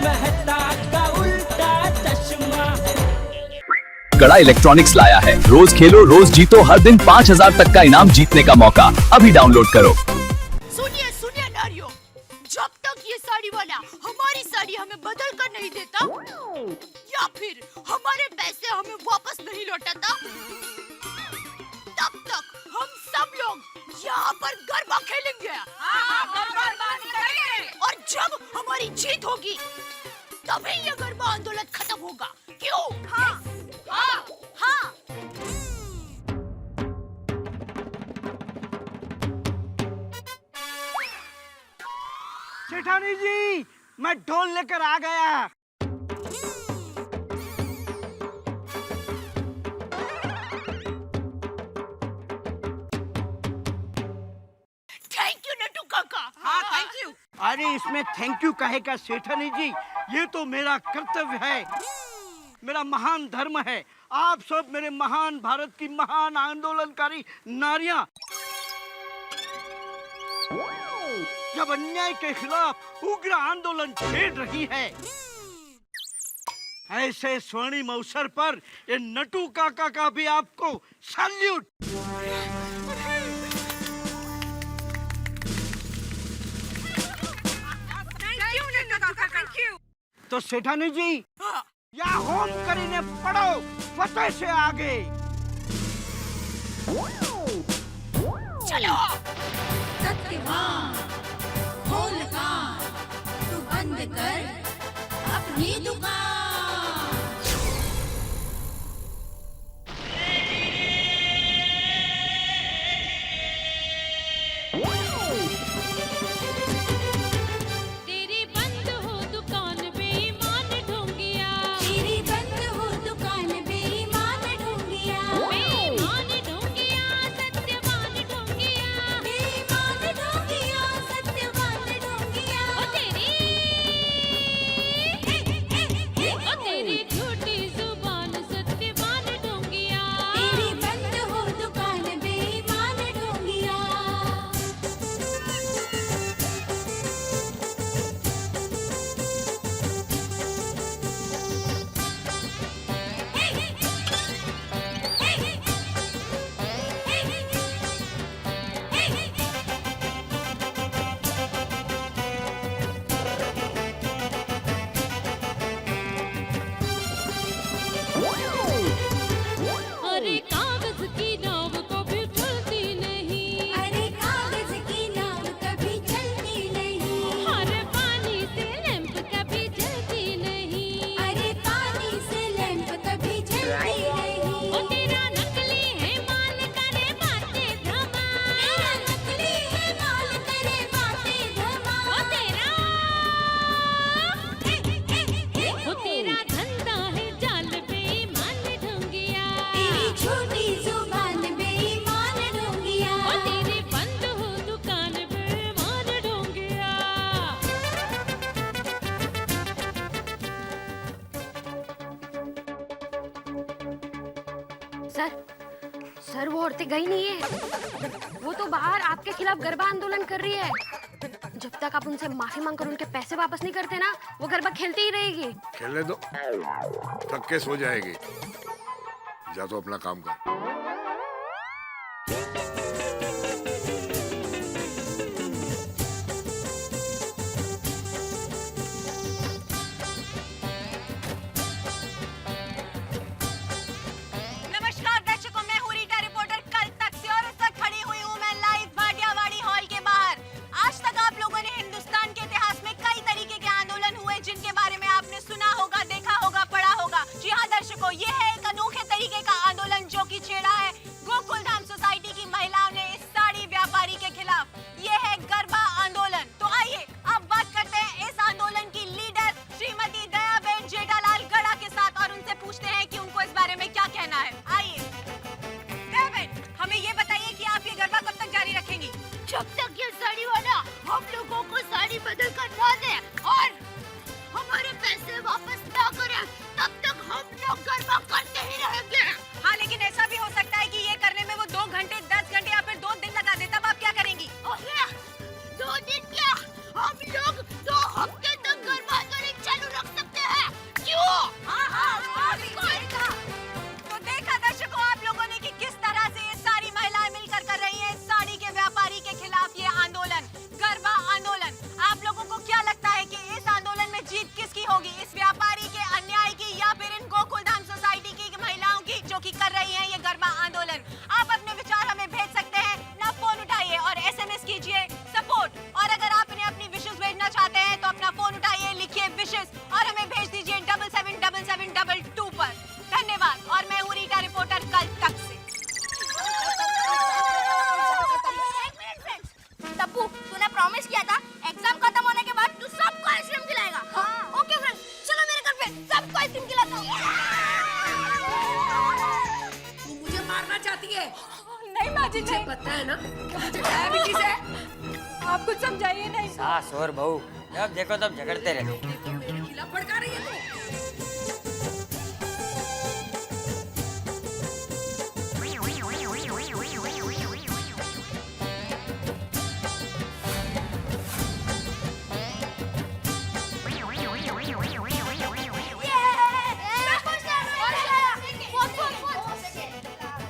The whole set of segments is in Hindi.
मेहता का उल्टा चश्मा। कड़ा इलेक्ट्रॉनिक्स लाया है, रोज खेलो रोज जीतो, हर दिन 5,000 तक का इनाम जीतने का मौका। अभी डाउनलोड करो। सुनिए सुनिए नारियों, जब तक ये साड़ी वाला हमारी साड़ी हमें बदल कर नहीं देता या फिर हमारे पैसे हमें वापस नहीं लौटाता, तब तक हम सब लोग यहाँ पर गरबा खेलेंगे। और जब हमारी जीत होगी तभी ये गरबा आंदोलन खत्म होगा। क्यों? हाँ, हाँ, हाँ। सेठानी जी, मैं ढोल लेकर आ गया। थैंक यू नटू काका। हाँ थैंक यू। अरे इसमें थैंक यू कहे का सेठानी जी, ये तो मेरा कर्तव्य है, मेरा महान धर्म है। आप सब मेरे महान भारत की महान आंदोलनकारी नारियां, जब अन्याय के खिलाफ उग्र आंदोलन छेड़ रही है, ऐसे स्वर्णिम अवसर पर ये नटू काका का भी आपको सैल्यूट। Thank you. तो सेठानी जी, या होम करीने पढ़ो फतेह से आगे। चलो। सत्यवान खोल कान, तू बंद कर अपनी दुकान। तेरी बंद हो दुकान बेईमान ढोंगिया, तेरी बंद हो दुकान बेईमान ढोंगिया, बेईमान ढोंगिया सत्यवान ढोंगिया, बेईमान ढोंगिया सत्यवान ढोंगिया। ओ तेरी झूठी जुबान सत्यवान ढोंगिया, तेरी बंद हो दुकान बेईमान ढोंगिया। अरे कागज की नाव कभी चलती नहीं, अरे कागज की नाव कभी चलती नहीं, हर पानी से लैंप कभी जलती नहीं, अरे पानी से लैंप कभी जलती नहीं। ओ तेरा नकली है माल करे बातें धमा, तेरा नकली है माल करे बातें धमा। ओ तेरा धंधा है जाल बेईमान ढोंगिया, तेरी झूठी जुबान बेईमान ढोंगिया। ओ तेरी बंद हो दुकान बेईमान ढोंगिया। सर वो औरतें गई नहीं है, वो तो बाहर आपके खिलाफ गरबा आंदोलन कर रही है। जब तक आप उनसे माफी मांगकर उनके पैसे वापस नहीं करते ना, वो गरबा खेलती ही रहेगी। खेलने दो, थक के सो जाएगी। जा तो अपना काम कर। नमस्कार दर्शकों, मैं हूँ रीटा रिपोर्टर कल तक से, और इस वक्त खड़ी हुई हूँ मैं लाइव भाटियावाड़ी हॉल के बाहर। आज तक आप लोगों ने हिंदुस्तान के इतिहास में कई तरीके के आंदोलन हुए जिनके बारे में आपने सुना होगा, देखा होगा, पढ़ा होगा। जी हाँ दर्शकों, ये है एक अनोखे तरीके का आंदोलन जो कि छेड़ा है सबको आइसक्रीम खिलाता हूँ। तू मुझे मारना चाहती है? नहीं माँ जी मुझे पता है ना कि मुझे डायबिटीज है। आप कुछ समझाइए नहीं। सास और बहू जब देखो तब झगड़ते रहते। देखो मेरे खिलाफ भड़का रही है तू।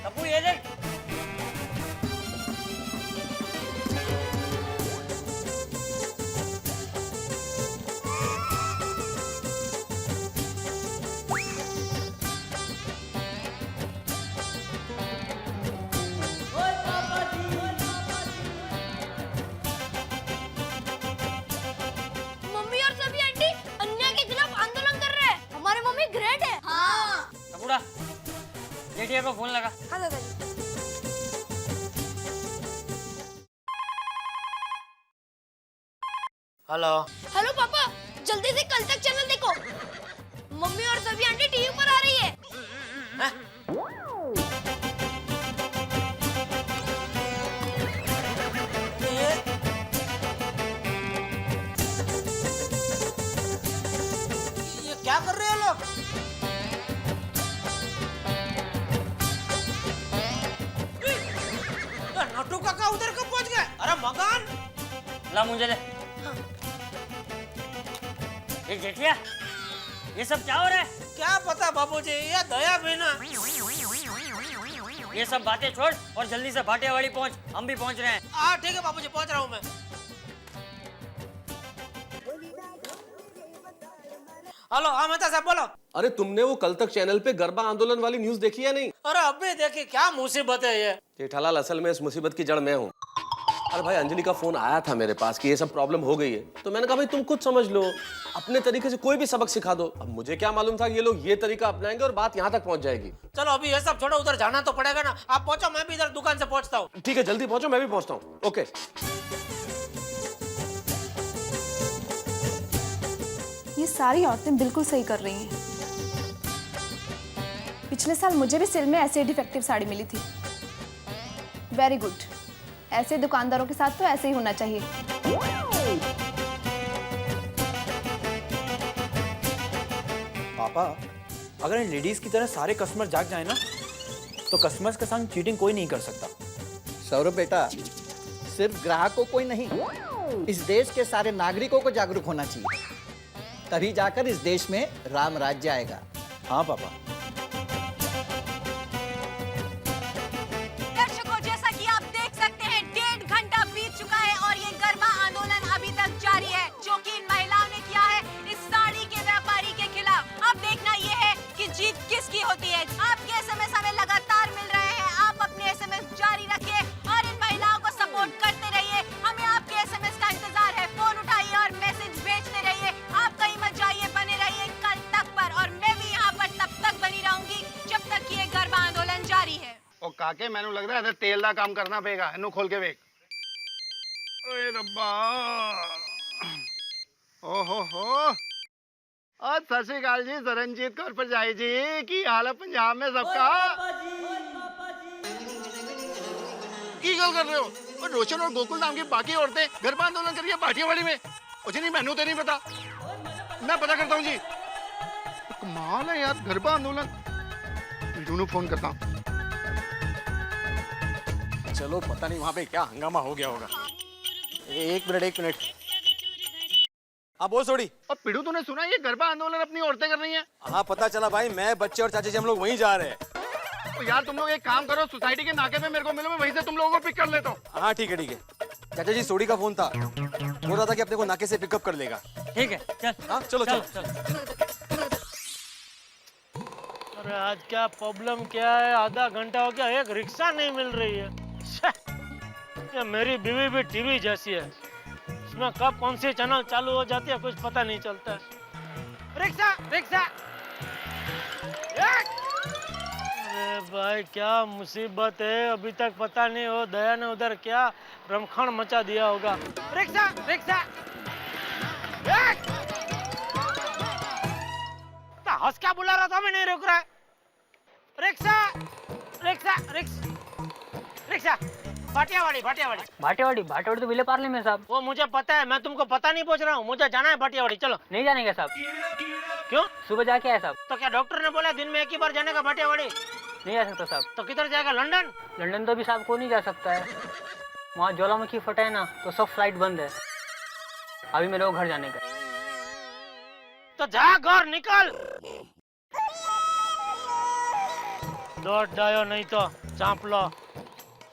तब्बू ये देख। मम्मी और सभी आंटी अन्याय के खिलाफ आंदोलन कर रहे हैं। हमारी मम्मी ग्रेट है। हाँ। तब्बूड़ा जेठिया को फोन लगा। हाँ दादाजी। हेलो। हेलो पापा, जल्दी से कल तक चैनल देखो। मम्मी और सभी आंटी टीवी पर आ रही है। ये क्या कर रहे हैं लोग? नटू काका उधर कब पहुंच गए? अरे मकान ला मुझे ले। ये जेठिया ये सब क्या हो रहा है? क्या पता बाबूजी, ये दया बिना। ये सब बातें छोड़ और जल्दी से भाटियावाड़ी पहुंच, हम भी पहुंच रहे हैं। हाँ ठीक है बाबूजी, पहुंच रहा हूँ मैं। हेलो, हाँ मेहता साहब बोलो। अरे तुमने वो कल तक चैनल पे गरबा आंदोलन वाली न्यूज देखी है नहीं? अरे अभी देखिए क्या मुसीबत है ये। जेठालाल, असल में इस मुसीबत की जड़ मैं हूँ। अरे भाई, अंजलि का फोन आया था मेरे पास कि ये सब प्रॉब्लम हो गई है, तो मैंने कहा भाई तुम खुद समझ लो, अपने तरीके से कोई भी सबक सिखा दो। अब मुझे क्या मालूम था कि ये लोग ये तरीका अपनाएंगे और बात यहाँ तक पहुँच जाएगी। चलो अभी ये सब छोड़ो, उधर जाना तो पड़ेगा ना। आप पहुंचो, मैं भी इधर दुकान से पहुंचता हूँ। ठीक है, जल्दी पहुंचो, मैं भी पहुंचता हूँ। ओके। ये सारी औरतें बिल्कुल सही कर रही हैं। पिछले साल मुझे भी सिल में ऐसे डिफेक्टिव साड़ी मिली थी। Very good. ऐसे दुकानदारों के साथ तो ऐसे ही होना चाहिए। पापा, अगर इन लेडीज की तरह सारे कस्टमर जाग जाए ना, तो कस्टमर्स के संग चीटिंग कोई नहीं कर सकता। सौरभ बेटा, सिर्फ ग्राहकों को ही नहीं, इस देश के सारे नागरिकों को जागरूक होना चाहिए, तभी जाकर इस देश में राम राज्य आएगा। हाँ पापा। दर्शकों, जैसा कि आप देख सकते हैं 1.5 घंटा बीत चुका है और ये गरबा आंदोलन अभी तक जारी है, जो कि इन महिलाओं ने किया है इस साड़ी के व्यापारी के खिलाफ। अब देखना ये है कि जीत किसकी होती है। आपके एसएमएस हमें लगातार मिल रहे हैं, आप अपने एसएमएस जारी रखिए और इन महिलाओं को सपोर्ट करते रहिए। हमें आपके एसएमएस का इंतजार है। फोन उठाइए और मैसेज भेजते रहिए। आप कहीं मत जाइए, बने रहिए कल तक पर, और मैं भी यहाँ पर तब तक बनी रहूंगी जब तक कि ये गरबा आंदोलन जारी है। ओ काके, मैनू लग रहा है तेल दा काम करना पेगा। इन्नू खोल के वेख। ओए रब्बा, ओहो हो। और सत श्री अकाल जी, सरनजीत कौर भरजाई जी, की हाल है पंजाब में सबका? की गल कर रहे हो? और रोशन और गोकुल नाम की बाकी औरतें गरबा आंदोलन कर रही है भाटियावाड़ी में। जी नहीं, मैनू तो नहीं पता, मैं पता करता हूँ जी। कमाल है यार, गरबा आंदोलन। दोनों फोन करता हूँ। चलो, पता नहीं वहाँ पे क्या हंगामा हो गया होगा। एक मिनट। हाँ बोल सोड़ी। और पिड़ू, तूने सुना ये गरबा आंदोलन अपनी औरतें कर रही हैं? हाँ पता चला भाई, मैं बच्चे और चाचा जी हम लोग वहीं जा रहे हैं। तो यार तुम लोग एक काम करो, सोसाइटी के नाके पे मेरे को मिलो, मैं वहीं से तुम लोगों को पिक कर लेता हूँ। हाँ ठीक है। चाचा जी, सोड़ी का फोन था, बोल रहा था कि अपने को नाके से पिकअप कर लेगा। ठीक है, चल। हाँ चलो। अरे आज क्या प्रॉब्लम क्या है? आधा घंटा हो गया, एक रिक्शा नहीं मिल रही है। ये मेरी बीवी भी टीवी जैसी है, इसमें कब कौन सी चैनल चालू हो जाती है कुछ पता नहीं चलता है। रिक्शा। अरे भाई क्या मुसीबत है, अभी तक पता नहीं हो दया ने उधर क्या रमखण मचा दिया होगा। रिक्शा। हंस भी नहीं रुक रहा है। रिक्शा रिक्शा रिक्शा भाटियावाड़ी भाटेवाड़ी तो विले पार्ले में साहब। वो मुझे पता है, मैं तुमको पता नहीं पूछ रहा हूँ, मुझे जाना है भाटियावाड़ी। चलो। नहीं जानेंगे साहब। क्यों? सुबह जाके आए साहब। तो क्या डॉक्टर ने बोला दिन में एक ही बार जाने का भाटियावाड़ी? नहीं जा सकता साहब। तो किधर जाएगा? लंदन? लंदन तो भी साहब को नहीं जा सकता है, वहाँ ज्वालामुखी फटा है ना, तो सब फ्लाइट बंद है। अभी मेरे को घर जाने का। तो जा घर निकल। लौट जाओ नहीं तो चाप लो।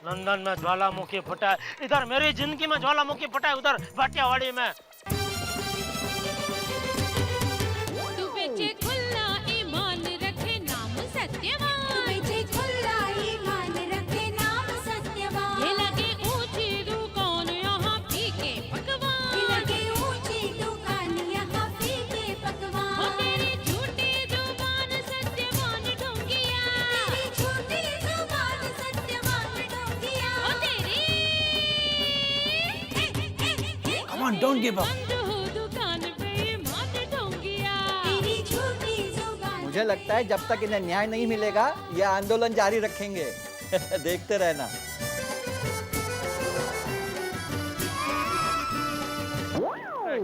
लंदन में ज्वालामुखी फटा है, इधर मेरी जिंदगी में ज्वालामुखी फटा है, उधर भाटियावाड़ी में। तू बेचे खुला ईमान रखे नाम सत्यवान, तू बेचे खुला ईमान रखे नाम सत्यवान। ये लगे ऊंची दुकान यहाँ फीके पकवान, ये लगे ऊंची दुकान यहाँ फीके पकवान। ओ तेरी झूठी जुबान सत्यवान ढोंगिया, तेरी झूठी जुबान सत्यवान ढोंगिया। ओ तेरी Come on, don't give up. दुकान पे ईमान ढोंगिया, तेरी झूठी जुबान। मुझे लगता है जब तक इन्हें न्याय नहीं मिलेगा ये आंदोलन जारी रखेंगे। देखते रहना।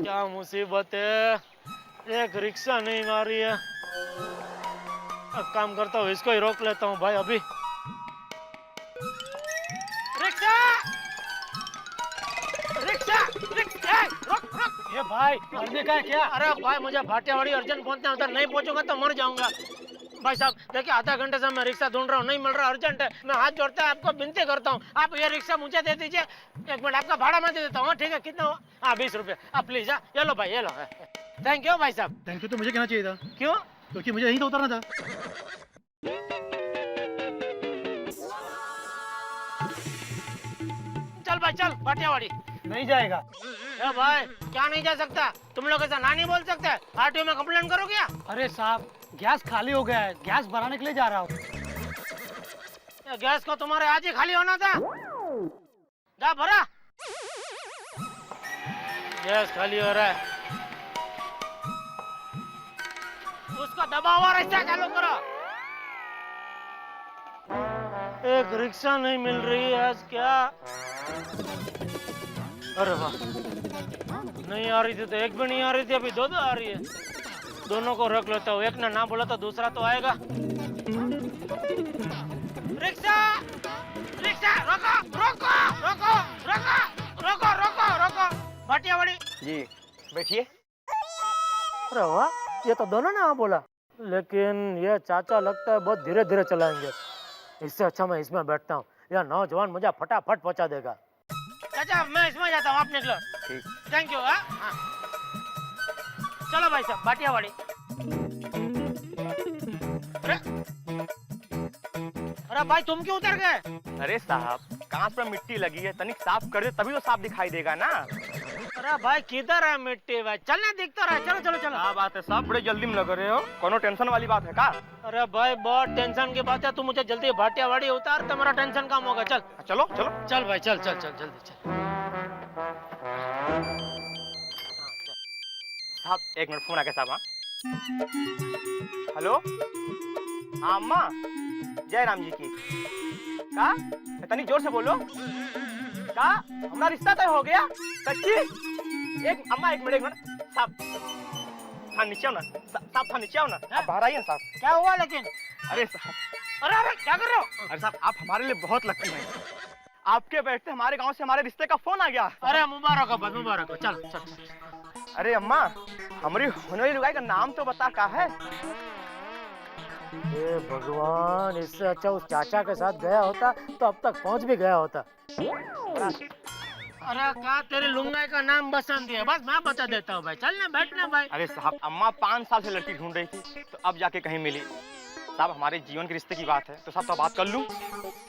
क्या मुसीबत है, एक रिक्शा नहीं मारी है। अब काम करता हूँ, इसको ही रोक लेता हूँ भाई अभी। रिक्शा रिक्शा रिक्शा रोक रोक। ये भाई मरने का है क्या? अरे भाई मुझे भाटियावाड़ी अर्जेंट पहुंचना है, उधर नहीं पहुंचूंगा तो मर जाऊंगा। भाई साहब देखिए, आधा घंटे से मैं रिक्शा ढूंढ रहा हूँ, नहीं मिल रहा, अर्जेंट है। मैं हाथ जोड़ता है आपको विनती करता हूँ, आप ये रिक्शा मुझे दे दीजिए। एक मिनट, आपका भाड़ा मैं दे देता हूँ। ठीक है, कितना हो? हाँ 20 रुपये। आप प्लीज। ये लो भाई, ये लो। थैंक यू भाई साहब। थैंक यू तो मुझे कहना चाहिए था, क्यों? क्योंकि मुझे यहीं तो उतरना था। चल भाई चल, भाटियावाड़ी। नहीं जाएगा। ए भाई क्या नहीं जा सकता? तुम लोग ऐसा ना नहीं बोल सकते। आरटीओ में कंप्लेंट करो क्या? अरे साहब गैस खाली हो गया है, गैस भराने के लिए जा रहा हूँ। ये गैस को तुम्हारे आज ही खाली होना था। जा भरा। गैस खाली हो रहा है, उसको दबा हुआ रिक्शा चालू करो। एक रिक्शा नहीं मिल रही है आज क्या? अरे वाह, नहीं आ रही थी तो एक भी नहीं आ रही थी, अभी दो आ रही है। दोनों को रोक लेता हूँ, एक ने ना बोला तो दूसरा तो आएगा। रिक्शा रिक्शा रोको रोको रोको रोको रोको रोको रोको। भाटियावाड़ी जी बैठिए। अरे वाह, ये तो दोनों ने हाँ बोला, लेकिन ये चाचा लगता है बहुत धीरे धीरे चलाएंगे। इससे अच्छा मैं इसमें बैठता हूँ, यह नौजवान मुझे फटाफट पहुंचा देगा। चाचा मैं इसमें जाता हूँ, आप निकलो। ठीक। Thank you. हाँ चलो भाई साहब, भाटियावाड़ी। अरे भाई तुम क्यों उतर गए? अरे साहब कांच पर मिट्टी लगी है, तनिक साफ कर दे तभी तो साफ दिखाई देगा ना। अरे भाई किधर है मिट्टी? भाई चलने दिखता रहा। चलो चलो चलो। क्या बात है साहब, बड़े जल्दी में लग रहे हो, कोनो टेंशन वाली बात है का? अरे भाई बहुत टेंशन की बात है, तू मुझे जल्दी भाटियावाड़ी उतार तो मेरा टेंशन कम होगा। चल चलो चलो चल भाई, चल चल चल जल्दी चल। साहब एक मिनट, फोन आ गया साहब। हाँ हेलो, हाँ अम्मा, जय राम जी की। का तनिक जोर से बोलो। का हमारा रिश्ता तय हो गया? सच्ची? एक अम्मा एक मिनट साहब, हाँ नीचे आओ ना साहब, हाँ नीचे आओ ना, आप बाहर आइए साहब। क्या हुआ लेकिन? अरे साहब, अरे अरे क्या कर रहे हो? अरे साहब आप हमारे लिए बहुत लकी हैं, आपके बैठते हमारे गांव से हमारे रिश्ते का फोन आ गया। अरे मुबारक हो, मुबारक हो। चल चल। अरे अम्मा, हमारी होने वाली लुगाई का नाम तो बता का है? ये भगवान, इससे अच्छा उस चाचा के साथ गया होता तो अब तक पहुंच भी गया होता। अरे क्या तेरी लुंगाई का नाम बसंत है? बस मैं बता देता हूँ भाई, चल ना बैठना भाई। अरे साहब अम्मा 5 साल से लड़की ढूंढ रही थी, तो अब जाके कहीं मिली। साहब हमारे जीवन के रिश्ते की बात है, तो साहब तो बात कर लूं?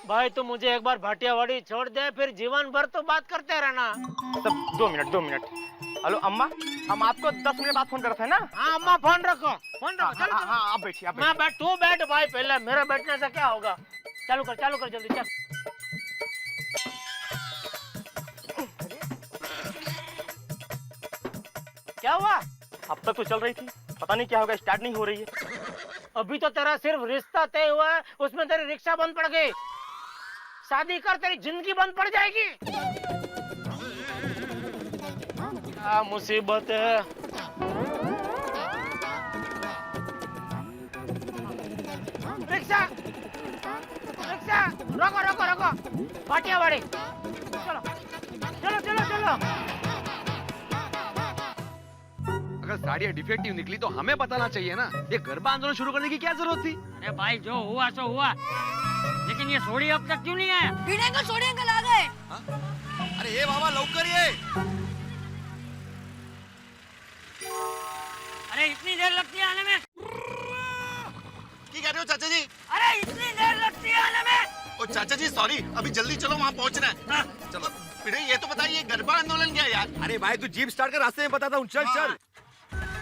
भाई तू मुझे एक बार भाटियावाड़ी छोड़ दे, फिर जीवन भर तो बात करते रहना। सब 2 मिनट। हेलो अम्मा, हम आपको 10 मिनट बाद फोन करते हैं ना? हाँ अम्मा फोन रखो, फोन रखो। चलो हाँ आप बैठिए, मैं बैठ, तू बैठ भाई पहले, मेरे बैठने से क्या होगा? चालू कर जल्दी चल। क्या हुआ? अब तक तो चल रही थी, पता नहीं क्या होगा, स्टार्ट नहीं हो रही है। अभी तो तेरा सिर्फ रिश्ता तय हुआ है, उसमें तेरी रिक्शा बंद पड़ गई। शादी कर, तेरी जिंदगी बंद पड़ जाएगी। क्या मुसीबत है। रिक्शा रिक्शा, रोको रोको रोको, भाटियावाड़ी। चलो चलो चलो चलो। अगर साड़ियाँ डिफेक्टिव निकली तो हमें बताना चाहिए ना। ये गरबा आंदोलन शुरू करने की क्या जरूरत थी? अरे भाई जो हुआ सो हुआ, लेकिन ये सोडी अब तक क्यों नहीं आया? बीड़े अंकल, सोडी अंकल आ गए। अरे ये बाबा लौकर ये। अरे इतनी देर लगती है आने में? की कह रहे हो चाचा जी? अरे इतनी देर लगती है आने में? ओ चाचा जी सॉरी, अभी जल्दी चलो, वहाँ पहुँचना है। चलो बेटे, ये तो बताइए गरबा आंदोलन क्या है यार? अरे भाई तू जीप स्टार्ट कर, रास्ते में बताता हूँ। चल चल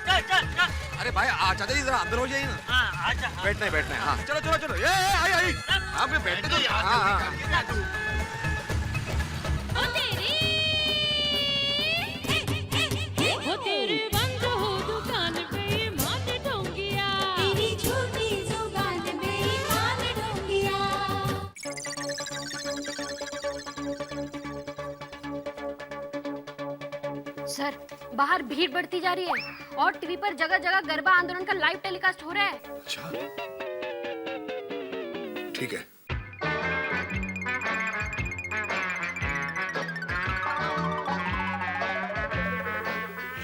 चल चल चल। अरे भाई चाचा जी जरा अंदर हो जाइए ना। हाँ आजा। बैठना है बैठना है। हाँ चलो चलो चलो। ये आई आई। हाँ मैं बैठने दो यार। हाँ हो तेरे बंद हो दुकान पे मान ढोंगिया, तेरी झूठी जुबान पे मान ढोंगिया। सर, बाहर भीड़ बढ़ती जा रही है और टीवी पर जगह जगह गरबा आंदोलन का लाइव टेलीकास्ट हो रहा है। अच्छा ठीक है।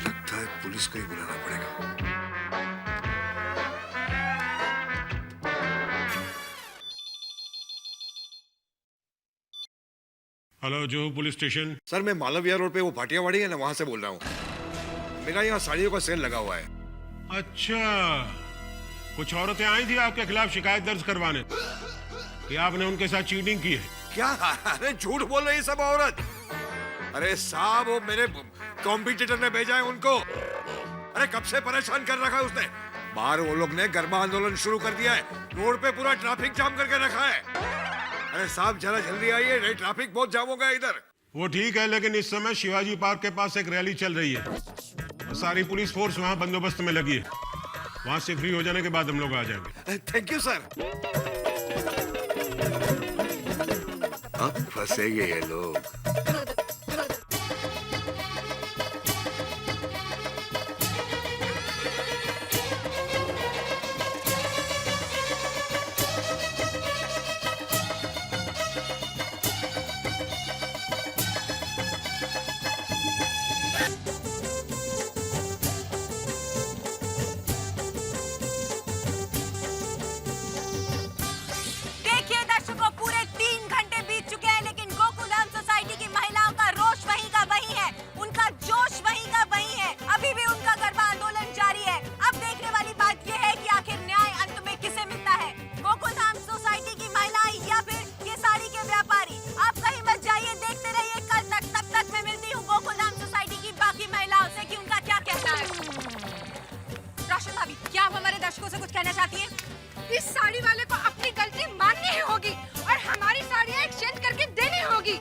लगता है पुलिस को ही बुलाना पड़ेगा। हेलो जो पुलिस स्टेशन। सर मैं मालविया रोड पे वो भाटियावाड़ी है ना, वहां से बोल रहा हूँ। मेरा यहाँ साड़ियों का सेल लगा हुआ है। अच्छा, कुछ औरतें आई थी आपके खिलाफ शिकायत दर्ज करवाने कि आपने उनके साथ चीटिंग की है। क्या? अरे झूठ बोल रही है सब औरत। अरे साहब वो मेरे कॉम्पिटिटर ने भेजा है उनको। अरे कब से परेशान कर रखा है उसने। बाहर वो लोग ने गरबा आंदोलन शुरू कर दिया है, रोड पे पूरा ट्रैफिक जाम करके रखा है। अरे साहब जरा जल्दी आइए, नहीं ट्रैफिक बहुत जाम हो गया इधर। वो ठीक है, लेकिन इस समय शिवाजी पार्क के पास एक रैली चल रही है। सारी पुलिस फोर्स वहाँ बंदोबस्त में लगी है। वहाँ से फ्री हो जाने के बाद हम लोग आ जाएंगे। Thank you sir. अब फंसेंगे ये लोग। देखिए दर्शकों, पूरे 3 घंटे बीत चुके हैं, लेकिन गोकुलधाम सोसाइटी की महिलाओं का रोष वही का वही है, उनका जोश वही का वही है। अभी भी उनका गरबा आंदोलन जारी है। अब देखने वाली बात यह है कि आखिर न्याय अंत में किसे मिलता है, गोकुलधाम सोसाइटी की महिलाएं या फिर ये साड़ी के व्यापारी। आप कहीं मत जाइए, देखते रहिए कल तक। तब तक मैं मिलती हूँ गोकुलधाम सोसाइटी की बाकी महिलाओं से कि उनका क्या कहना है। रोशन भाभी, क्या आप हमारे दर्शकों से कुछ कहना चाहती हैं? इस साड़ी वाले को अपनी गलती माननी ही होगी और हमारी साड़ियाँ एक्सचेंज करके देनी होगी।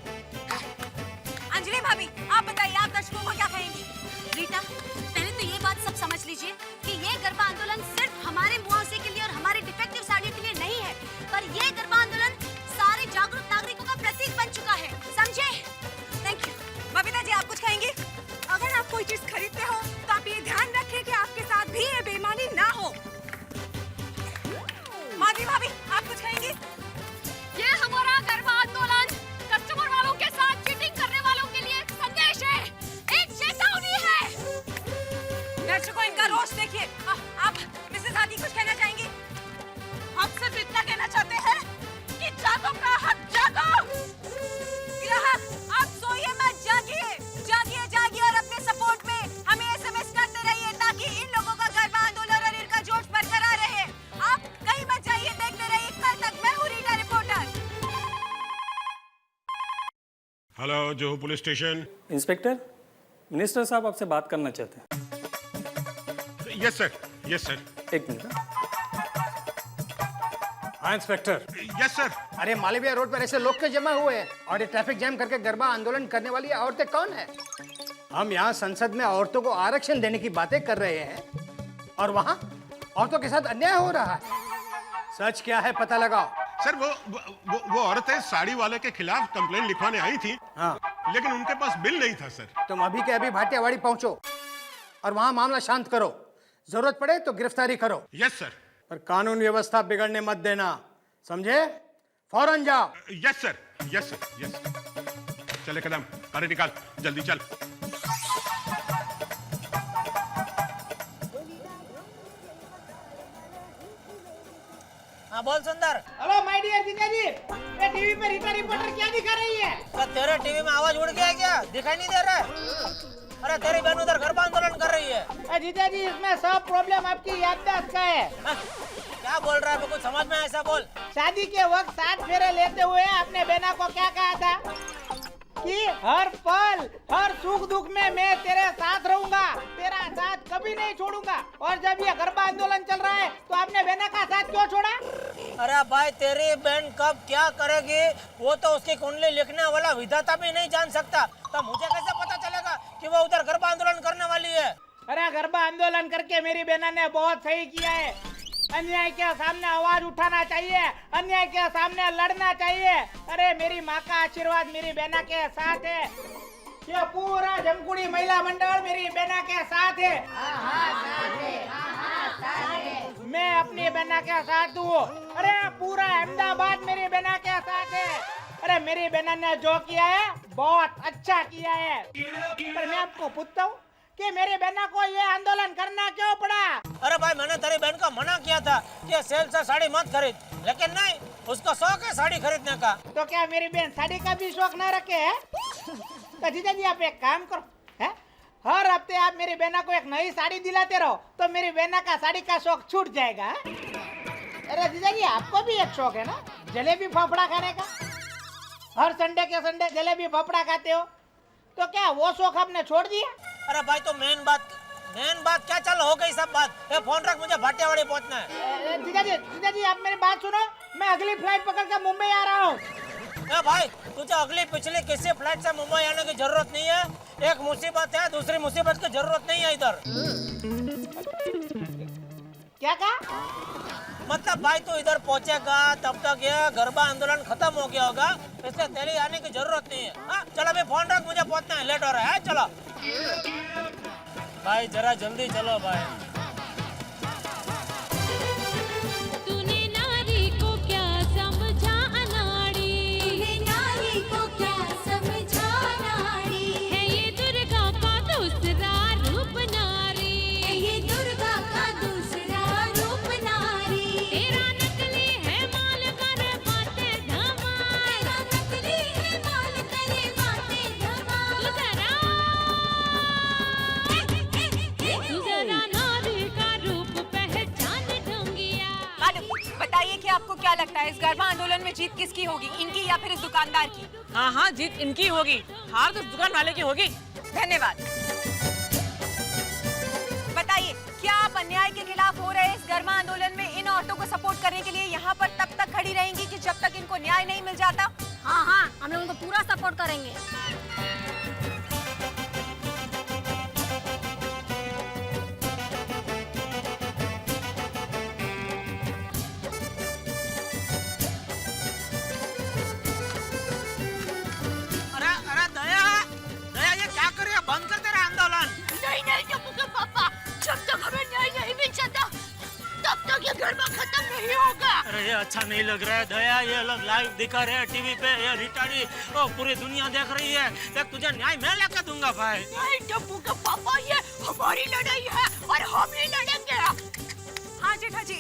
अंजलि भाभी, आप बताइए, आप दर्शकों को क्या कहेंगी? रीटा, पहले तो ये बात सब समझ लीजिए कि ये गरबा आंदोलन सिर्फ हमारे मुआवजे के लिए और हमारे डिफेक्टिव साड़ियों के लिए नहीं है, पर ये गरबा आंदोलन सारे जागरूक नागरिकों का प्रतीक बन चुका है, समझे? Thank you. बबीता जी, आप कुछ कहेंगी? अगर आप कोई चीज खरीदते हो तो आप ये ध्यान रखें कि आपके साथ भी ये बेईमानी ना हो। माधवी भाभी, आप कुछ कहेंगी? ये हमारा गरबा आंदोलन कस्टमर वालों के साथ चीटिंग करने वालों के लिए एक संदेश है, एक चेतावनी है। दर्शकों, इनका रोष देखिए। आप मिसेस आदि कुछ कहना चाहेंगी? हम सिर्फ इतना कहना चाहते हैं कि जागो ग्राहक, जागो। ग्राहक, आप सोइए मत, जागिए जागिए जागिए और अपने सपोर्ट में हमें SMS करते रहिए ताकि इन लोगों का गरबा आंदोलन और इनका जोश बरकरार रहे। आप कहीं मत जाइए, देखते रहिए कल तक। मैं हूँ रीटा रिपोर्टर। हेलो जो पुलिस स्टेशन। इंस्पेक्टर, मिनिस्टर साहब आपसे बात करना चाहते हैं। Yes sir, yes sir. एक मिनट। हाँ इंस्पेक्टर। Yes sir. अरे मालविया रोड पर ऐसे लोग क्यों जमा हुए हैं और ये ट्रैफिक जाम करके गरबा आंदोलन करने वाली औरतें कौन है? हम यहाँ संसद में औरतों को आरक्षण देने की बातें कर रहे हैं और वहाँ औरतों के साथ अन्याय हो रहा है। सच क्या है पता लगाओ। सर वो औरतें साड़ी वाले के खिलाफ कंप्लेंट लिखवाने आई थी। हाँ, लेकिन उनके पास बिल नहीं था सर। तुम अभी के अभी भाटियावाड़ी पहुंचो और वहां मामला शांत करो। जरूरत पड़े तो गिरफ्तारी करो। Yes sir. पर कानून व्यवस्था बिगड़ने मत देना, समझे? फौरन जाओ। Yes sir, yes sir, yes. चले कदम, अरे निकाल जल्दी चल। हाँ बोल सुंदर। हेलो माय डियर जीजा जी, ये टीवी पे रीटा रिपोर्टर क्या दिखा रही है? क्या तेरे टीवी में आवाज उड़ गया है क्या? दिखाई नहीं दे रहा है? अरे तेरी बहन उधर गर्भ आंदोलन कर रही है। जीजा जी इसमें सब प्रॉब्लम आपकी याददाश्त का है। क्या बोल रहा है? कुछ समझ में ऐसा बोल। शादी के वक्त 7 फेरे लेते हुए अपने बेना को क्या कहा था कि हर पल हर सुख दुख में मैं तेरे साथ रहूंगा, तेरा साथ कभी नहीं छोड़ूंगा। और जब ये गर्भ आंदोलन चल रहा है तो आपने बेना का साथ क्यों छोड़ा? अरे भाई तेरी बहन कब क्या करेगी वो तो उसकी कुंडली लिखने वाला विधाता भी नहीं जान सकता। तो मुझे कैसे पता चलेगा कि वो उधर गर्भ आंदोलन करने वाली है? अरे गर्भ आंदोलन करके मेरी बेना ने बहुत सही किया है। अन्याय के सामने आवाज उठाना चाहिए, अन्याय के सामने लड़ना चाहिए। अरे मेरी माँ का आशीर्वाद मेरी बेना के साथ है। ये पूरा जमकुड़ी महिला मंडल मेरी बेना के साथ है। मैं अपनी बेना के साथ हूँ। अरे पूरा अहमदाबाद मेरी बेना के साथ है। अरे मेरी बेना ने जो किया है बहुत अच्छा किया है। पर मैं आपको पूछता हूँ कि मेरी बहना को ये आंदोलन करना क्यों पड़ा? अरे भाई मैंने तेरी बहन को मना किया था कि सेल से साड़ी मत खरीद, लेकिन नहीं, उसको शौक है साड़ी खरीदने का। तो क्या मेरी बहन साड़ी का भी शौक न रखे है? तो जीजा जी आप एक काम करो, है? हर हफ्ते आप मेरी बहना को एक नई साड़ी दिलाते रहो तो मेरी बहना का साड़ी का शौक छूट जाएगा। अरे जीजा जी आपको भी एक शौक है ना, जलेबी फाफड़ा खाने का? हर संडे के संडे जलेबी फाफड़ा खाते हो, तो क्या वो शौक आपने छोड़ दिया? अरे भाई तो मेन बात क्या? चल हो गई सब बात। ये फोन रख, मुझे भाटियावाड़ी पहुंचना है। जीजा जी आप मेरी बात सुनो, मैं अगली फ्लाइट पकड़ कर मुंबई आ रहा हूँ। भाई तुझे अगली पिछली किसी फ्लाइट से मुंबई आने की जरूरत नहीं है। एक मुसीबत है, दूसरी मुसीबत की जरूरत नहीं है इधर। क्या कहा? मतलब भाई तू इधर पहुंचेगा तब तक ये गर्भ आंदोलन खत्म हो गया होगा, इसलिए तेरी आने की जरूरत नहीं है। हाँ चलो अभी फोन रख, मुझे पहुंचना है, लेट हो रहा है। चलो भाई जरा जल्दी चलो भाई। तूने नारी को क्या समझा अनाड़ी, तूने नारी को क्या समझा अनाड़ी। है ये दुर्गा का दूसरा रूप नारी, है ये दुर्गा का दूसरा रूप नारी। तेरा नकली है माल करे बातें धमाल, तेरा नकली है माल करे बातें धमाल। तू जरा नारी का रूप पहचान ढूंढिया। बताइए कि आपको क्या लगता है इस गर्भ आंदोलन में जीत किसकी होगी, इनकी या फिर इस दुकानदार की? हाँ हाँ जीत इनकी होगी, हार तो दुकान वाले की होगी। धन्यवाद। बताइए क्या आप अन्याय के खिलाफ हो रहे इस गर्भ आंदोलन में इन औरतों को सपोर्ट करने के लिए यहाँ पर तब तक खड़ी रहेंगी कि जब तक इनको न्याय नहीं मिल जाता? हाँ हाँ हम लोग उनको पूरा सपोर्ट करेंगे। अरे दया ये क्या कर रही है? बंद कर तेरा आंदोलन। नहीं टप्पू के पापा, जब तक हमें न्याय नहीं मिल जाता तब तक ये गरबा खत्म नहीं होगा। अरे ये अच्छा नहीं लग रहा है दया, ये लोग लाइव दिखा रहे हैं टीवी पे, ये रिटाड़ी पूरी दुनिया देख रही है। देख तुझे न्याय मैं लेकर दूंगा भाई। नहीं टप्पू के पापा, ये हमारी लड़ाई है और हम ही लड़ेंगे। हाँ जेठा जी,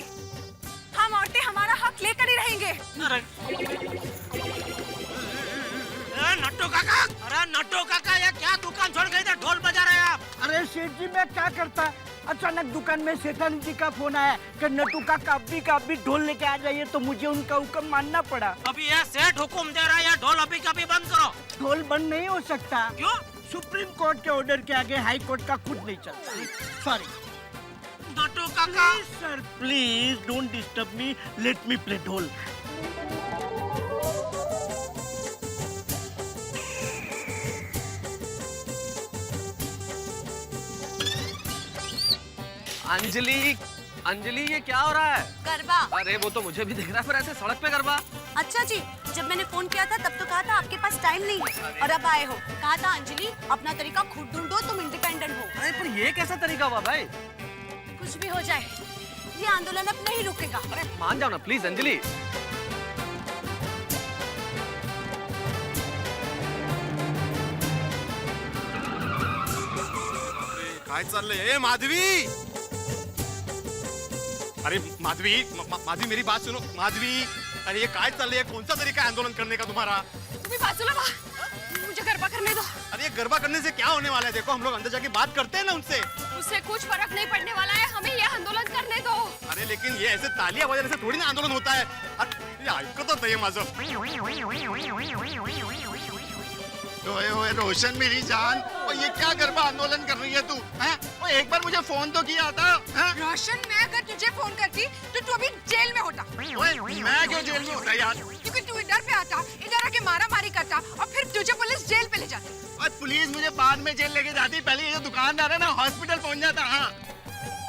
हम औरतें हमारा हक लेकर ही रहेंगे। नट्टू काका ये क्या दुकान छोड़ गए थे, ढोल बजा रहे हैं आप? अरे सेठ जी मैं क्या करता, अचानक दुकान में सेठानी जी का फोन आया कि नट्टू काका अभी ढोल लेके आ जाइए, तो मुझे उनका हुक्म मानना पड़ा। अभी ये सेठ हुकुम दे रहा है, ये ढोल अभी कभी बंद करो। ढोल बंद नहीं हो सकता। क्यों? सुप्रीम कोर्ट के ऑर्डर के आगे हाई कोर्ट का खुद नहीं चलता। सॉरी नट्टू काका। Sir please don't disturb me, let me play ढोल। अंजलि अंजलि ये क्या हो रहा है? गरबा। अरे वो तो मुझे भी दिख रहा है, पर ऐसे सड़क पे गरबा। अच्छा जी, जब मैंने फोन किया था तब तो कहा था आपके पास टाइम नहीं है, और अब आए हो। कहा था अंजलि अपना तरीका खुद ढूंढो, तुम इंडिपेंडेंट हो। अरे पर ये कैसा तरीका हुआ भाई? कुछ भी हो जाए ये आंदोलन अब नहीं रुकेगा। अरे मान जाओ ना प्लीज अंजलि। काय चाललंय? माधवी, अरे माधवी, माधवी मेरी बात सुनो। माधवी, अरे ये काय चाललंय? कौन सा तरीका है आंदोलन करने का तुम्हारा? तुम्ही बाजूला व्हा, मुझे गरबा करने दो। अरे ये गरबा करने से क्या होने वाला है? देखो हम लोग अंदर जाके बात करते हैं ना उनसे। उससे कुछ फर्क नहीं पड़ने वाला है, हमें ये आंदोलन करने दो। अरे लेकिन ये ऐसे तालियां बजाने से थोड़ी ना आंदोलन होता है। अरे ऐकत होतं हे माझं। ओए ओए रोशन मेरी जान, और ये क्या गरबा आंदोलन कर रही है तू? हैं? और एक बार मुझे फोन तो किया था। रोशन, मैं अगर तुझे फोन करती तो तू अभी जेल में होता। ओए मैं क्यों जेल में होता यार? क्योंकि तू इधर पे आता, इधर आके मारा मारी करता और फिर तुझे पुलिस जेल पे ले जाती। और पुलिस मुझे बाद में जेल लेके जाती, पहले ये जो दुकानदार है ना हॉस्पिटल पहुंच जाता। हाँ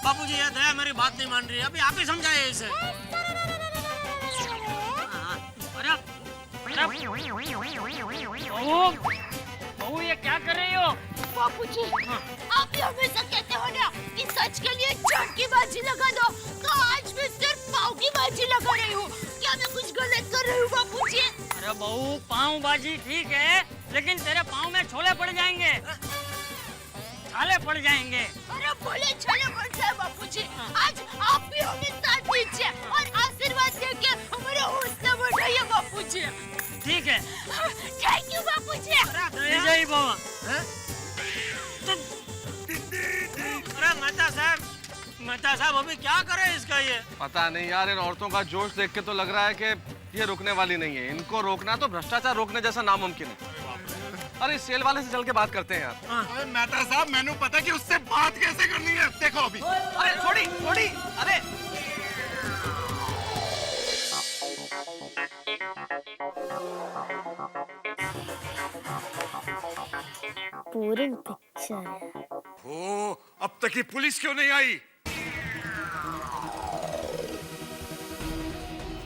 बाबूजी, ये दया मेरी बात नहीं मान रही है, अभी आप ही समझाइए इसे। बहू ये क्या कर रही हो? बापूजी, आप भी हमेशा कहते हो ना कि सच के लिए झूठ की बाजी लगा दो, तो आज मैं सिर्फ पाँव की बाजी लगा रही हूँ। क्या मैं कुछ गलत कर रही हूँ बापूजी? अरे बहू, पाँव बाजी ठीक है, लेकिन तेरे पाँव में छोले पड़ जाएंगे, छाले पड़ जाएंगे। अरे बोले छाले पड़ जाए बापूजी, आज आप भी हमें साथ दीजिए और आशीर्वाद देके हमारा हौसला बढ़ाइए बापूजी। ठीक है, थैंक यू बापूजी। जय बाबा। अरे मेहता साहब अभी क्या करे इसका ये? पता नहीं यार, इन औरतों का जोश देख के तो लग रहा है कि ये रुकने वाली नहीं है। इनको रोकना तो भ्रष्टाचार रोकने जैसा नामुमकिन है। अरे इस सेल वाले से चल के बात करते हैं यार। अरे मेहता साहब, मैंने पता कि उससे बात कैसे करनी है। देखो अभी। अरे छोड़ी छोड़ी, अरे पूरी पिक्चर है। ओ, अब तक ये पुलिस क्यों नहीं आई?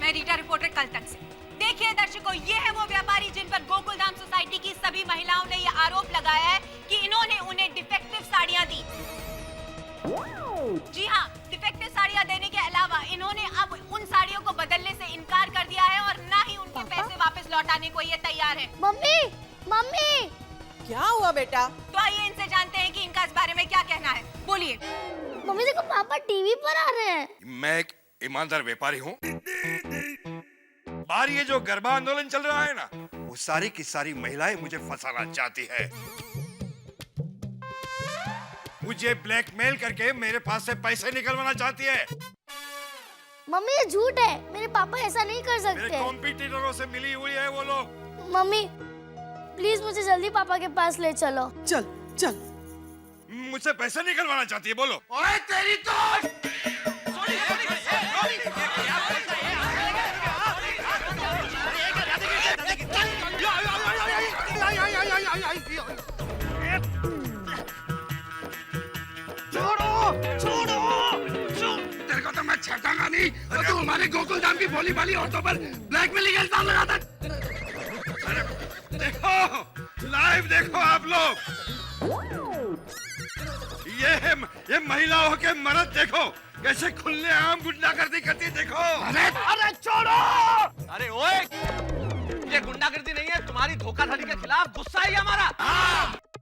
मैं रीटा रिपोर्टर कल तक से। देखिए दर्शकों, ये है वो व्यापारी जिन पर गोकुलधाम सोसाइटी की सभी महिलाओं ने ये आरोप लगाया है कि इन्होंने उन्हें डिफेक्टिव साड़ियां दी। जी हाँ, डिफेक्टिव साड़ियां देने के अलावा इन्होंने अब उन साड़ियों को बदलने से इनकार कर दिया है और ना ही उनके पैसे वापस लौटाने को ये तैयार है। मम्मी, मम्मी, क्या हुआ बेटा? तो आइए इनसे जानते हैं कि इनका इस बारे में क्या कहना है। बोलिए। मम्मी देखो पापा टीवी पर आ रहे हैं। मैं एक ईमानदार व्यापारी हूँ। बाहर ये जो गरबा आंदोलन चल रहा है ना, वो सारी की सारी महिलाएं मुझे फंसाना चाहती है। मुझे ब्लैकमेल करके मेरे पास से पैसे निकलवाना चाहती है। मम्मी ये झूठ है, मेरे पापा ऐसा नहीं कर मेरे सकते। कॉम्पिटिटरों से मिली हुई है वो लोग। मम्मी प्लीज मुझे जल्दी पापा के पास ले चलो। चल चल। मुझसे पैसे निकलवाना चाहती है, बोलो। ओए तेरी तो तेरे को तो मैं छेड़ूंगा नहीं, और तू हमारे गोकुलधाम की भोली भाली औरतों पर ब्लैकमेलिंग का इल्जाम लगाता। देखो, लाइव देखो आप लोग। ये महिलाओं के मर्द देखो कैसे खुले आम गुंडागर्दी करती, देखो। अरे छोड़ो। अरे ओए, ये गुंडागर्दी नहीं है, तुम्हारी धोखाधड़ी के खिलाफ गुस्सा है हमारा।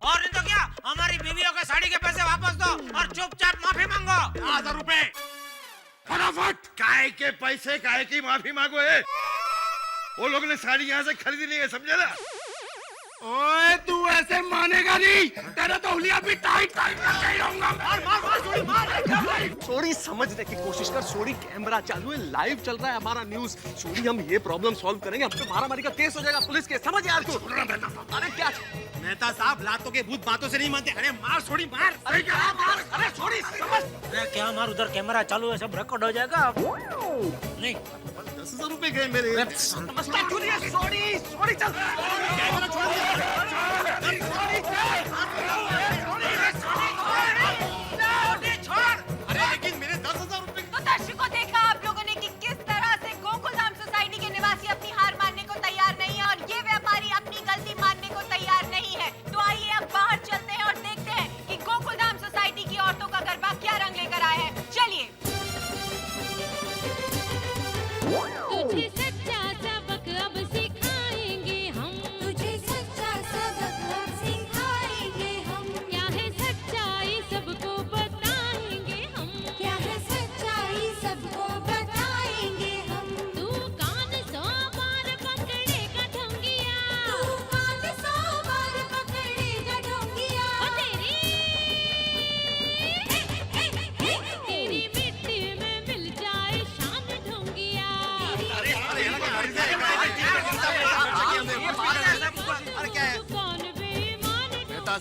और नहीं तो क्या, हमारी बीवियों के साड़ी के पैसे वापस दो और चुपचाप माफी मांगो। 1000 रुपए फटाफट। काय के पैसे, काय की माफी मांगो है। वो लोग ने साड़ी यहाँ से खरीदी नहीं है, समझे ना? ओए तू ऐसे मानेगा नहीं, तेरा तो हुलिया भी टाइट टाइट करके ही रहूंगा। मार मार मार सोड़ी मार। सोड़ी समझने की कोशिश कर, सोड़ी कैमरा चालू है, लाइव चल रहा है हमारा न्यूज। सोड़ी हम ये प्रॉब्लम सॉल्व करेंगे, हम पे मारामारी का केस हो जाएगा पुलिस के, समझ यार तू। अरे क्या मेहता साहब, लातों के भूत बातों से नहीं मानते। अरे मार सोड़ी मार। अरे क्या मार, अरे सोड़ी समझ। अरे क्या मार, उधर कैमरा चालू है, सब रिकॉर्ड हो जाएगा। नहीं 10,000 रुपए गए मेरे। समझता क्यों नहीं है? सोड़ी सोड़ी चल। कैमरा छोड़ छोड़। अरे लेकिन मेरे 10,000 रुपए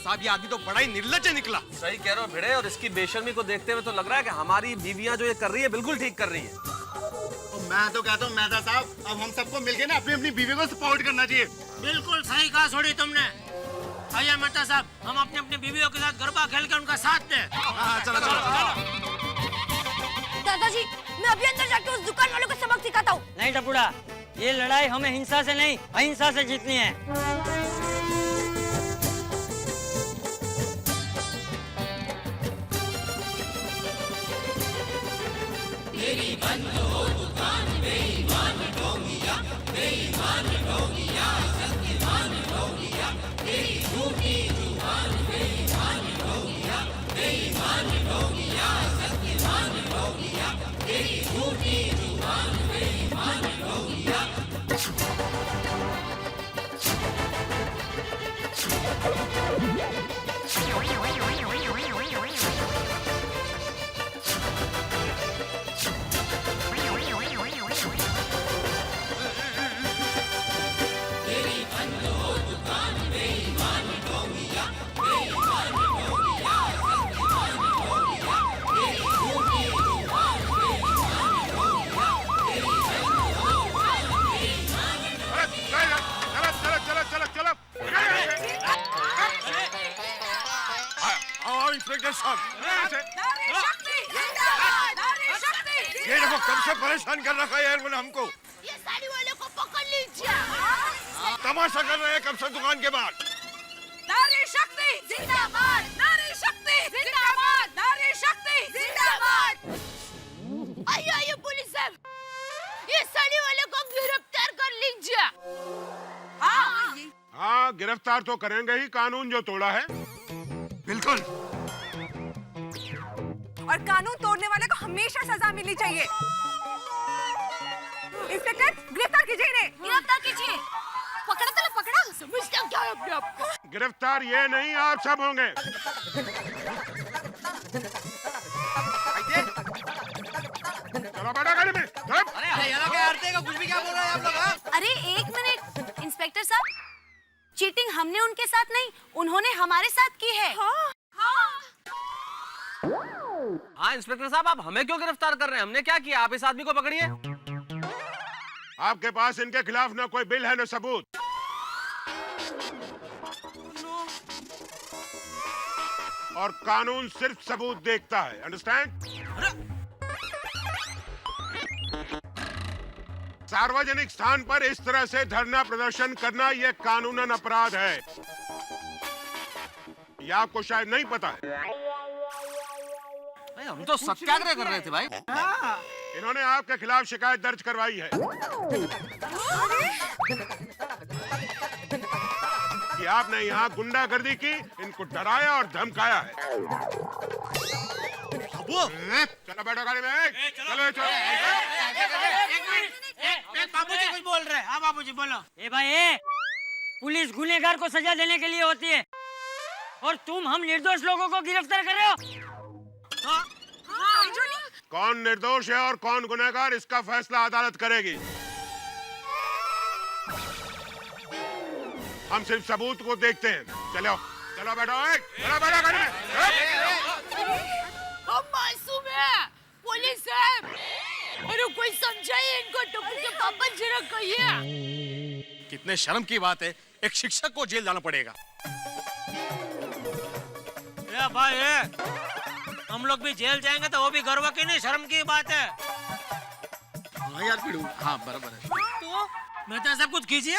साहब ये आदमी तो बड़ा ही निर्लज्ज निकला। सही कह रहे हो भिड़े, और इसकी बेशर्मी को देखते हुए तो लग रहा है कि हमारी बीवियां जो ये कर रही है बिल्कुल ठीक कर रही है। मैं तो कहता हूँ मेहता साहब, अब हम सबको मिलके ना अपनी अपनी बीवी को सपोर्ट करना चाहिए। बिल्कुल सही कहा छोड़ी तुमने। आइए मेहता साहब, हम अपनी अपनी बीवियों के साथ गरबा खेल के उनका साथ दें। चलो चलो दादाजी, मैं अभी अंदर जाके उस दुकान वालों को सबक सिखाता हूँ। नहीं टपुड़ा, ये लड़ाई हमें हिंसा से नहीं अहिंसा से जीतनी है। इंस्पेक्टर साहब, ये देखो कब से परेशान कर रखा है यार उन्होंने हमको। ये साड़ी वाले को पकड़ लीजिए। तमाशा कर रहे हैं कब से दुकान के बाहर। नारी शक्ति जिंदाबाद, नारी शक्ति जिंदाबाद, नारी शक्ति जिंदाबाद। आइए आइए पुलिस साहब, ये साड़ी वाले को गिरफ्तार कर लीजिए। हाँ, गिरफ्तार तो करेंगे ही, कानून जो तोड़ा है। बिल्कुल। और कानून तोड़ने वाले को हमेशा सजा मिलनी चाहिए। इंस्पेक्टर, गिरफ्तार कीजिए इन्हें। गिरफ्तार कीजिए। पकड़ा तो पकड़ा, समझते क्या है अपने आप को। गिरफ्तार ये नहीं, आप सब होंगे। चलो बैठो गाड़ी में। कुछ भी क्या बोल रहे हैं आप लोग? अरे एक मिनट इंस्पेक्टर साहब, चीटिंग हमने उनके साथ नहीं, उन्होंने हमारे साथ की है। हाँ इंस्पेक्टर साहब, आप हमें क्यों गिरफ्तार कर रहे हैं? हमने क्या किया? आप इस आदमी को पकड़िए। आपके पास इनके खिलाफ ना कोई बिल है ना सबूत। और कानून सिर्फ सबूत देखता है, अंडरस्टैंड? सार्वजनिक स्थान पर इस तरह से धरना प्रदर्शन करना यह कानूनन अपराध है। यह आपको शायद नहीं पता है। हम तो सत्याग्रह कर रहे थे भाई। इन्होंने आपके खिलाफ शिकायत दर्ज करवाई है कि आपने यहाँ गुंडागर्दी की, इनको डराया और धमकाया है। चलो बैठो गाड़ी में। चलो चलो। बाबूजी कुछ बोल रहे हैं। हाँ बाबूजी बोलो। ए भाई, पुलिस गुनहगार को सजा देने के लिए होती है, और तुम हम निर्दोष लोगों को गिरफ्तार कर रहे हो। कौन निर्दोष है और कौन गुनहगार, इसका फैसला अदालत करेगी। हम सिर्फ सबूत को देखते हैं। चलो चलो बैठो। चलो बैठो गाड़ी में। हम मासूम हैं, पुलिस साहब। अरे कोई समझाइए इनको, टप्पू के पापा जरा कहिए। कितने शर्म की बात है, एक शिक्षक को जेल जाना पड़ेगा। ए भाई, हम लोग भी जेल जाएंगे तो वो भी गर्व की नहीं, शर्म की बात है। हाँ यार पिड़ू, हाँ बराबर है। तो मैं तो सब कुछ कीजिए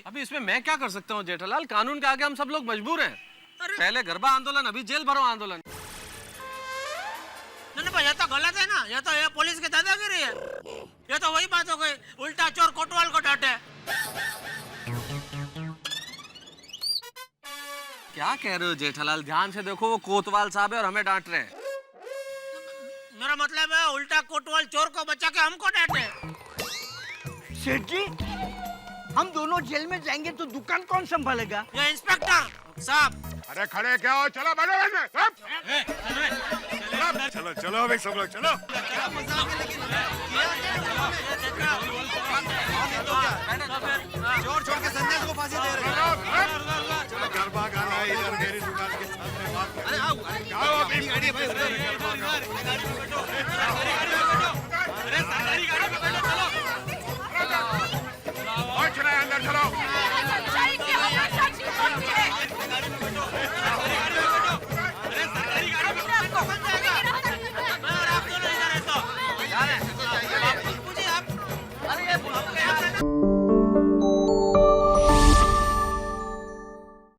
अभी इसमें मैं क्या कर सकता हूँ जेठालाल? कानून के आगे हम सब लोग मजबूर हैं। पहले गरबा आंदोलन, अभी जेल भरो आंदोलन। नहीं भाई, ये तो गलत है ना। ये तो ये पुलिस की दादागिरी है। ये तो वही बात हो गई, उल्टा चोर कोतवाल को डांटे। क्या कह रहे हो जेठालाल? ध्यान से देखो, वो कोतवाल साहब है और हमें डांट रहे हैं। मेरा मतलब है उल्टा कोतवाल चोर को बचा के हमको डांटे। सेठ जी, हम दोनों जेल में जाएंगे तो दुकान कौन संभालेगा? ये इंस्पेक्टर साहब। अरे खड़े क्या हो? चलो बैठो। चलो चलो अभी सब लोग चलो। छोड़ के संदेश को फांसी दे रहे हैं। चलो गरबा गाना है इधर मेरी दुकान के सामने बात कर। अरे आओ आओ अभी गाड़ी है भाई उधर। अरे सरकारी गाड़ी में बैठो चलो। और चलो अंदर चलो। सच्चाई की हमेशा जीत होती है। अरे सरकारी गाड़ी में बन जाएगा। आप दोनों इधर है तो।